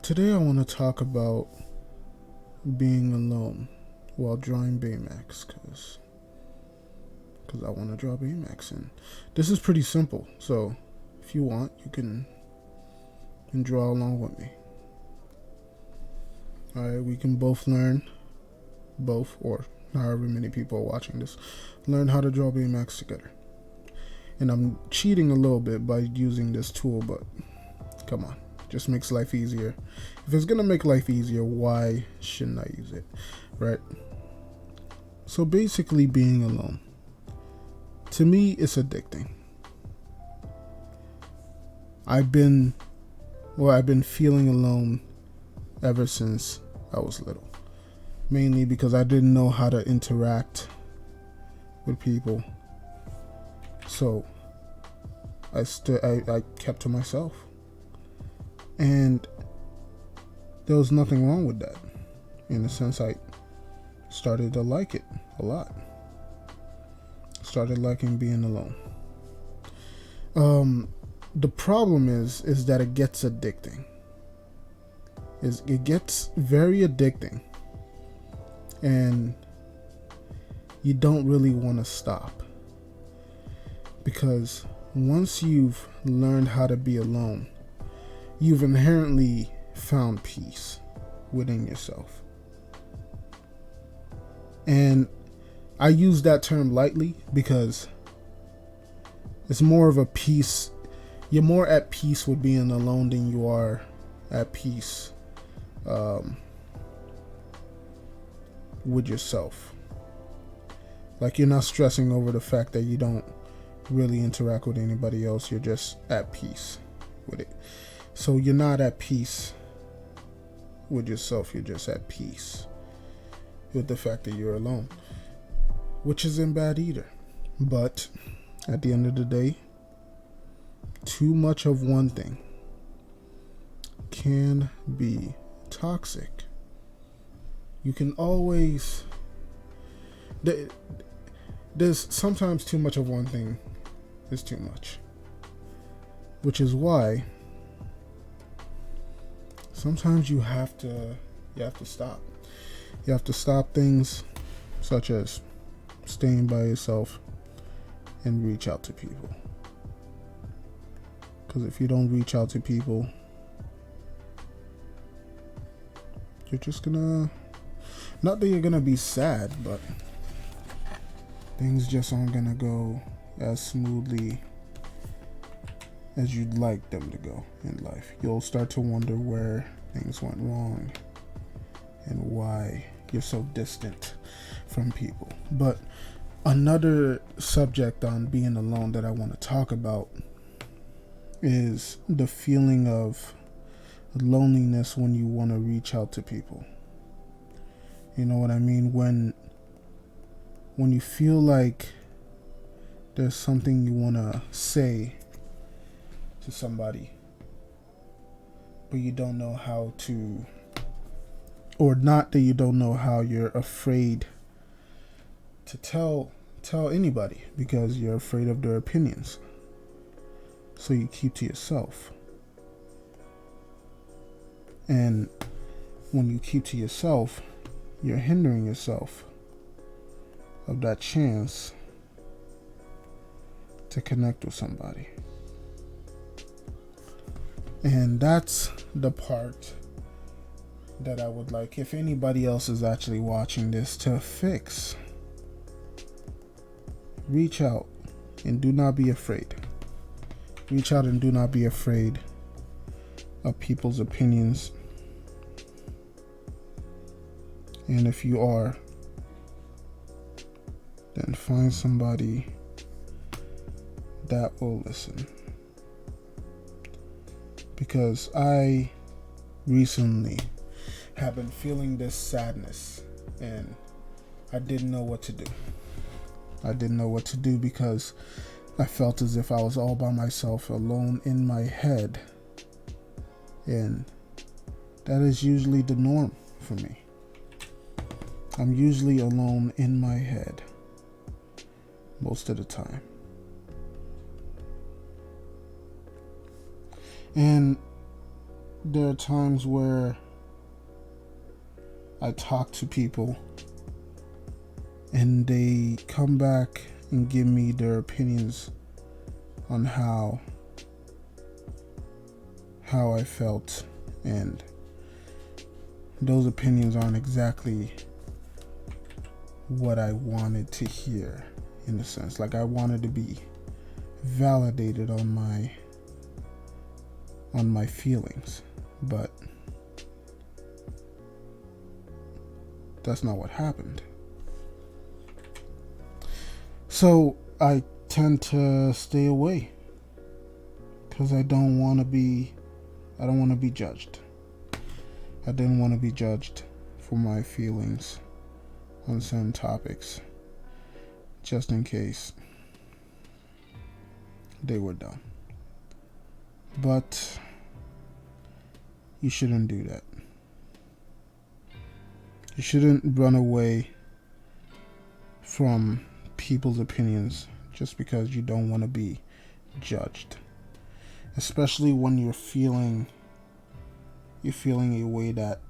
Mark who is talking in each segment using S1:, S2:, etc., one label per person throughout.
S1: Today I want to talk about being alone while drawing Baymax because I want to draw Baymax, and this is pretty simple. So if you want, you can draw along with me. Alright, we can both learn, or however many people are watching this, learn how to draw Baymax together. And I'm cheating a little bit by using this tool, but come on, just makes life easier. If it's gonna make life easier, why shouldn't I use it, right? So basically, being alone, to me, it's addicting. I've been feeling alone ever since I was little, mainly because I didn't know how to interact with people. So I kept to myself, and there was nothing wrong with that. In a sense, I started to like it a lot. Started liking being alone. The problem is that it gets addicting. It gets very addicting, and you don't really want to stop, because once you've learned how to be alone, you've inherently found peace within yourself. And I use that term lightly because it's more of a peace. You're more at peace with being alone than you are at peace with yourself. Like, you're not stressing over the fact that you don't really interact with anybody else. You're just at peace with it. So you're not at peace with yourself. You're just at peace with the fact that you're alone, which isn't bad either. But at the end of the day, too much of one thing can be toxic. You can always, there's sometimes too much of one thing is too much, which is why sometimes you have to stop. You have to stop things such as staying by yourself and reach out to people. Because if you don't reach out to people, you're just gonna, not that you're gonna be sad, but things just aren't gonna go as smoothly as you'd like them to go in life. You'll start to wonder where things went wrong and why you're so distant from people. But another subject on being alone that I want to talk about is the feeling of loneliness when you want to reach out to people. You know what I mean? When you feel like there's something you want to say to somebody, but you don't know how to, or not that you don't know how, you're afraid to tell anybody because you're afraid of their opinions. So you keep to yourself. And when you keep to yourself, you're hindering yourself of that chance to connect with somebody. And that's the part that I would like, if anybody else is actually watching this, to fix. Reach out and do not be afraid. Reach out and do not be afraid of people's opinions. And if you are, then find somebody that will listen. Because I recently have been feeling this sadness, and I didn't know what to do. I didn't know what to do because I felt as if I was all by myself, alone in my head. And that is usually the norm for me. I'm usually alone in my head most of the time. And there are times where I talk to people and they come back and give me their opinions on how I felt, and those opinions aren't exactly what I wanted to hear, in a sense. Like, I wanted to be validated on my feelings, but that's not what happened. So I tend to stay away because I don't want to be judged. I didn't want to be judged for my feelings on certain topics, just in case they were dumb. But you shouldn't do that. You shouldn't run away from people's opinions just because you don't want to be judged. Especially when you're feeling a way that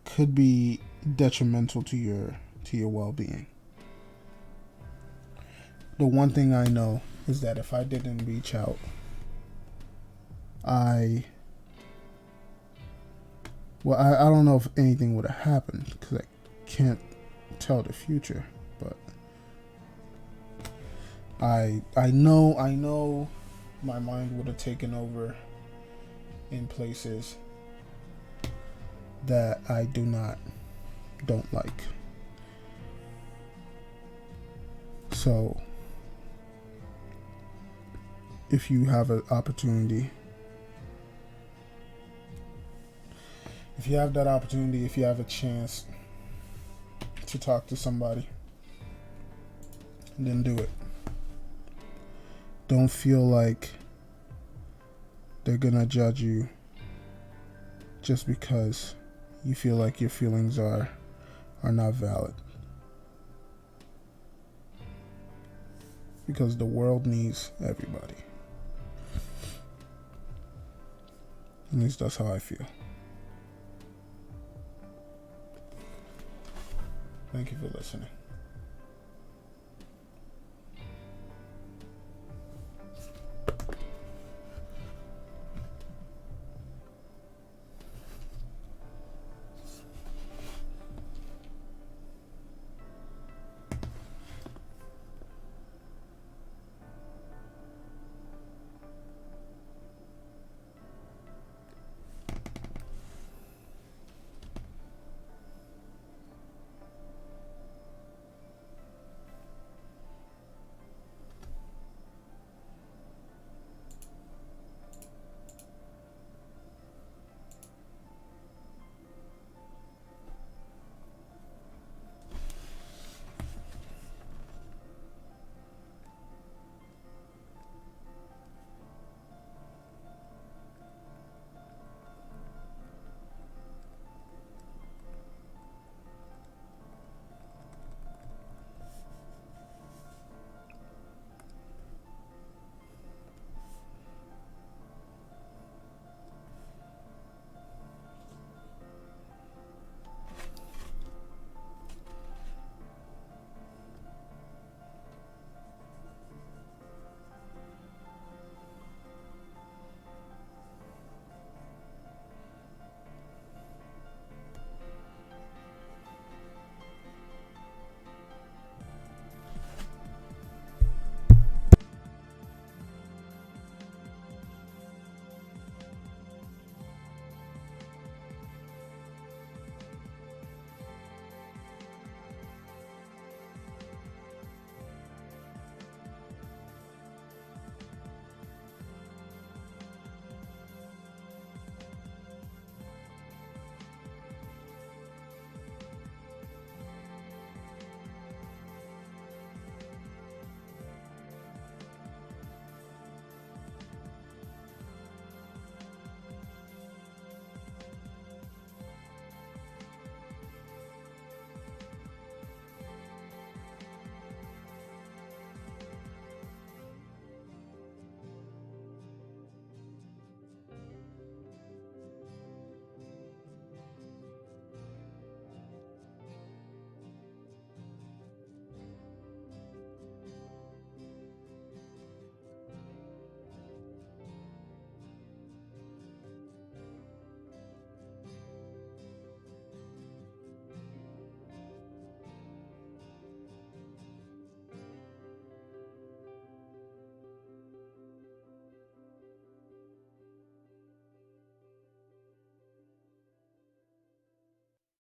S1: could be detrimental to your well-being. The one thing I know is that if I didn't reach out, I don't know if anything would have happened because I can't tell the future, but I know my mind would have taken over in places that I don't like. So if you have an opportunity, if you have a chance to talk to somebody, then do it. Don't feel like they're gonna judge you just because you feel like your feelings are not valid. Because the world needs everybody. At least that's how I feel. Thank you for listening.